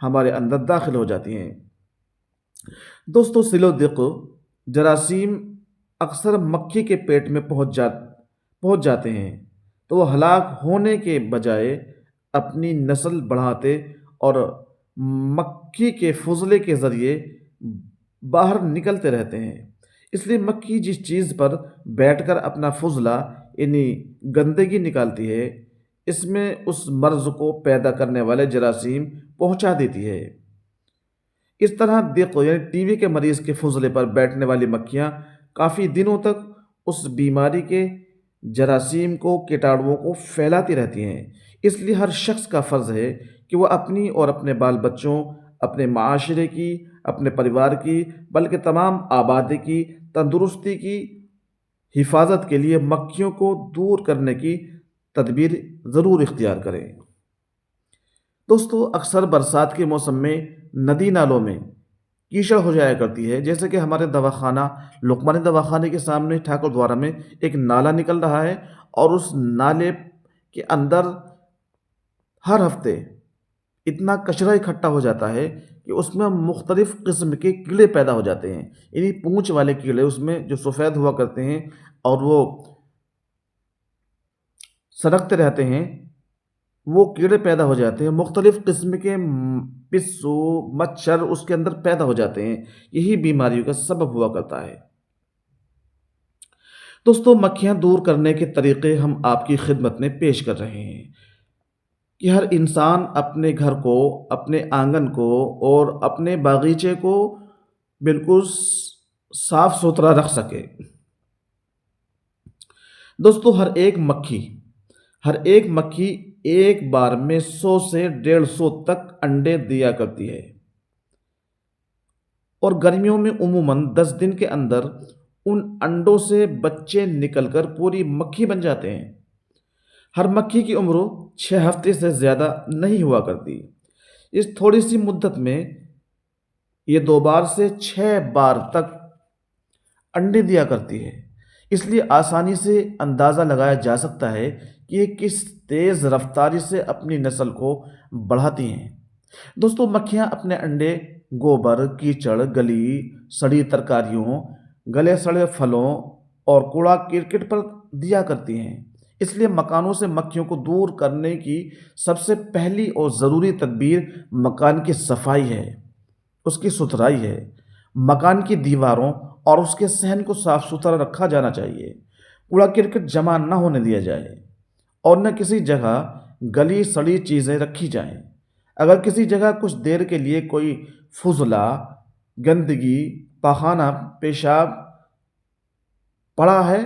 ہمارے اندر داخل ہو جاتی ہیں۔ دوستو سل و دق جراثیم اکثر مکھی کے پیٹ میں پہنچ جاتے ہیں تو وہ ہلاک ہونے کے بجائے اپنی نسل بڑھاتے اور مکھی کے فضلے کے ذریعے باہر نکلتے رہتے ہیں۔ اس لیے مکھی جس چیز پر بیٹھ کر اپنا فضلہ یعنی گندگی نکالتی ہے اس میں اس مرض کو پیدا کرنے والے جراثیم پہنچا دیتی ہے۔ اس طرح دق یعنی ٹی وی کے مریض کے فضلے پر بیٹھنے والی مکھیاں کافی دنوں تک اس بیماری کے جراثیم کو کیٹاڑوؤں کو پھیلاتی رہتی ہیں۔ اس لیے ہر شخص کا فرض ہے کہ وہ اپنی اور اپنے بال بچوں، اپنے معاشرے کی، اپنے پریوار کی، بلکہ تمام آبادی کی تندرستی کی حفاظت کے لیے مکھیوں کو دور کرنے کی تدبیر ضرور اختیار کریں۔ دوستو اکثر برسات کے موسم میں ندی نالوں میں کیچڑ ہو جایا کرتی ہے، جیسے کہ ہمارے دواخانہ لقمانی دواخانے کے سامنے ٹھاکر دوارہ میں ایک نالا نکل رہا ہے اور اس نالے کے اندر ہر ہفتے اتنا کچرا اکٹھا ہو جاتا ہے کہ اس میں مختلف قسم کے کیڑے پیدا ہو جاتے ہیں، یعنی پونچھ والے کیڑے اس میں جو سفید ہوا کرتے ہیں اور وہ سڑکتے رہتے ہیں، وہ کیڑے پیدا ہو جاتے ہیں، مختلف قسم کے پسو مچھر اس کے اندر پیدا ہو جاتے ہیں، یہی بیماریوں کا سبب ہوا کرتا ہے۔ دوستو مکھیاں دور کرنے کے طریقے ہم آپ کی خدمت میں پیش کر رہے ہیں کہ ہر انسان اپنے گھر کو، اپنے آنگن کو اور اپنے باغیچے کو بالکل صاف ستھرا رکھ سکے۔ دوستو ہر ایک مکھی ایک بار میں 100 سے 150 تک انڈے دیا کرتی ہے اور گرمیوں میں عموماً 10 دن کے اندر ان انڈوں سے بچے نکل کر پوری مکھی بن جاتے ہیں۔ ہر مکھی کی عمر 6 ہفتے سے زیادہ نہیں ہوا کرتی۔ اس تھوڑی سی مدت میں یہ 2 بار سے 6 بار تک انڈے دیا کرتی ہے۔ اس لیے آسانی سے اندازہ لگایا جا سکتا ہے کہ یہ کس تیز رفتاری سے اپنی نسل کو بڑھاتی ہیں۔ دوستو مکھیاں اپنے انڈے گوبر، کیچڑ، گلی سڑی ترکاریوں، گلے سڑے پھلوں اور کوڑا کرکٹ پر دیا کرتی ہیں۔ اس لیے مکانوں سے مکھیوں کو دور کرنے کی سب سے پہلی اور ضروری تدبیر مکان کی صفائی ہے، اس کی ستھرائی ہے۔ مکان کی دیواروں اور اس کے صحن کو صاف ستھرا رکھا جانا چاہیے، کوڑا کرکٹ جمع نہ ہونے دیا جائے اور نہ کسی جگہ گلی سڑی چیزیں رکھی جائیں۔ اگر کسی جگہ کچھ دیر کے لیے کوئی فضلہ، گندگی، پاخانہ، پیشاب پڑا ہے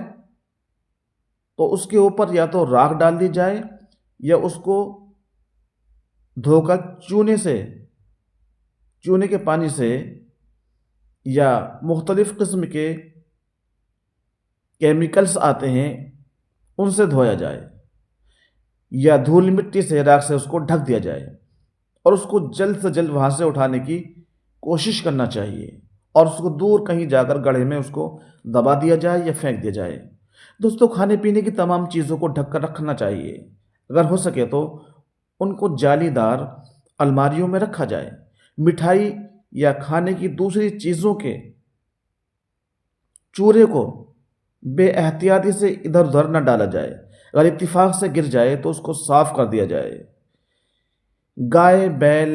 تو اس کے اوپر یا تو راکھ ڈال دی جائے یا اس کو دھو کر چونے کے پانی سے یا مختلف قسم کے کیمیکلز آتے ہیں ان سے دھویا جائے یا دھول مٹی سے راکھ سے اس کو ڈھک دیا جائے اور اس کو جلد سے جلد وہاں سے اٹھانے کی کوشش کرنا چاہیے اور اس کو دور کہیں جا کر گڑھے میں اس کو دبا دیا جائے یا پھینک دیا جائے۔ دوستو کھانے پینے کی تمام چیزوں کو ڈھک کر رکھنا چاہیے، اگر ہو سکے تو ان کو جالی دار الماریوں میں رکھا جائے۔ مٹھائی یا کھانے کی دوسری چیزوں کے چورے کو بے احتیاطی سے ادھر ادھر نہ ڈالا جائے، اگر اتفاق سے گر جائے تو اس کو صاف کر دیا جائے۔ گائے، بیل،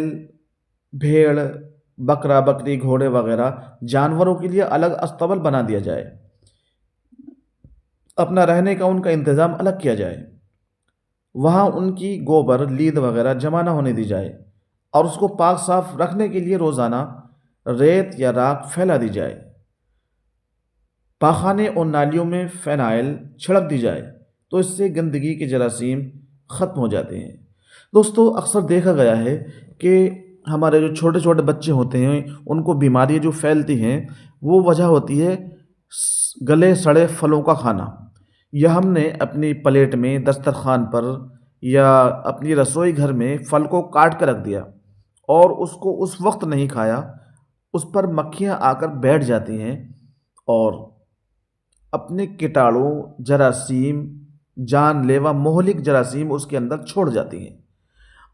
بھیڑ، بکرا، بکری، گھوڑے وغیرہ جانوروں کے لیے الگ استبل بنا دیا جائے، اپنا رہنے کا ان کا انتظام الگ کیا جائے، وہاں ان کی گوبر، لید وغیرہ جمع نہ ہونے دی جائے اور اس کو پاک صاف رکھنے کے لیے روزانہ ریت یا راکھ پھیلا دی جائے۔ پاخانے اور نالیوں میں فینائل چھڑک دی جائے تو اس سے گندگی کے جراثیم ختم ہو جاتے ہیں۔ دوستو اکثر دیکھا گیا ہے کہ ہمارے جو چھوٹے چھوٹے بچے ہوتے ہیں ان کو بیماریاں جو پھیلتی ہیں وہ وجہ ہوتی ہے گلے سڑے پھلوں کا کھانا، یا ہم نے اپنی پلیٹ میں، دسترخوان پر یا اپنی رسوئی گھر میں پھل کو کاٹ کر رکھ دیا اور اس کو اس وقت نہیں کھایا، اس پر مکھیاں آ کر بیٹھ جاتی ہیں اور اپنے کیٹاڑو، جراثیم، جان لیوا مہلک جراثیم اس کے اندر چھوڑ جاتی ہیں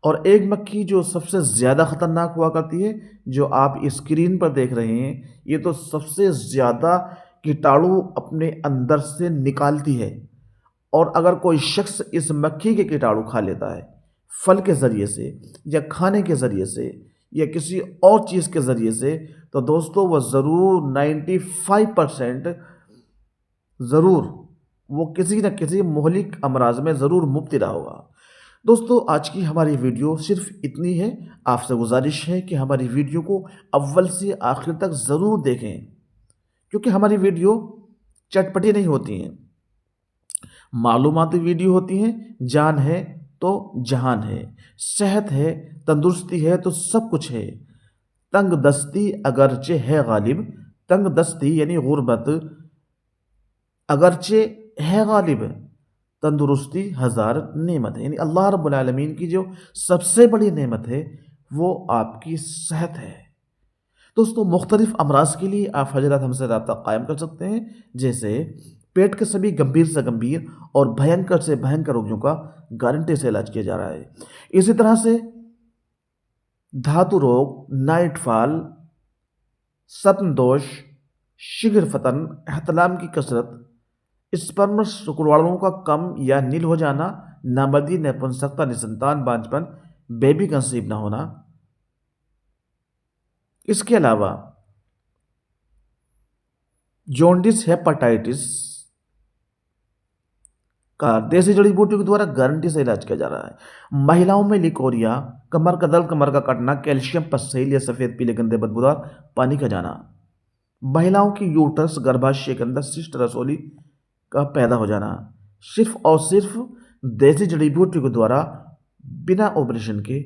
اور ایک مکھی جو سب سے زیادہ خطرناک ہوا کرتی ہے، جو آپ اسکرین پر دیکھ رہے ہیں، یہ تو سب سے زیادہ کیٹاڑو اپنے اندر سے نکالتی ہے، اور اگر کوئی شخص اس مکھی کے کیٹاڑو کھا لیتا ہے پھل کے ذریعے سے یا کھانے کے ذریعے سے یا کسی اور چیز کے ذریعے سے، تو دوستو وہ ضرور 95% ضرور وہ کسی نہ کسی مہلک امراض میں ضرور مبتلا ہوگا۔ دوستو آج کی ہماری ویڈیو صرف اتنی ہے، آپ سے گزارش ہے کہ ہماری ویڈیو کو اول سے آخر تک ضرور دیکھیں، کیونکہ ہماری ویڈیو چٹپٹی نہیں ہوتی ہیں، معلوماتی ویڈیو ہوتی ہیں۔ جان ہے تو جہان ہے، صحت ہے، تندرستی ہے تو سب کچھ ہے۔ تنگ دستی اگرچہ ہے غالب، تنگ دستی یعنی غربت اگرچہ ہے غالب، تندرستی ہزار نعمت ہے، یعنی اللہ رب العالمین کی جو سب سے بڑی نعمت ہے وہ آپ کی صحت ہے۔ دوستو مختلف امراض کے لیے آپ حضرات ہم سے رابطہ قائم کر سکتے ہیں، جیسے پیٹ کے سبھی گمبھیر سے گمبھیر اور بھینکر سے بھینکر روگوں کا گارنٹی سے علاج کیا جا رہا ہے۔ اسی طرح سے دھاتو روگ، نائٹ فال، ستن دوش، شگر فتن، احتلام کی کثرت، اسپرم شکرواڑوں کا کم یا نیل ہو جانا، نامردی، نپنسکتا، نسنتان، بانجپن، بیبی کنسیو نہ ہونا۔ اس کے علاوہ جونڈس، ہیپاٹائٹس کا دیسی جڑی بوٹیوں کے دوارا گارنٹی سے علاج کیا جا رہا ہے۔ مہیلاؤں میں لیکوریا، کمر کا درد، کمر کا کٹنا، کیلشیم پسیل یا سفید پیلے گندے بدبودار پانی کا جانا، مہیلاؤں کی یوٹرس گربھاشے کے اندر سسٹ رسولی کا پیدا ہو جانا، صرف اور صرف دیسی جڑی بوٹیوں کے دوارا بنا آپریشن کے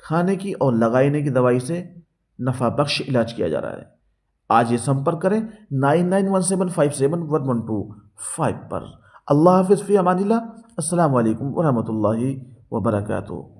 کھانے کی اور لگانے کی دوائی سے نفع بخش علاج کیا جا رہا ہے۔ آج یہ سمپرک کریں 9917571125 پر۔ اللہ حافظ، فی امان اللہ۔ السلام علیکم ورحمۃ اللہ وبرکاتہ۔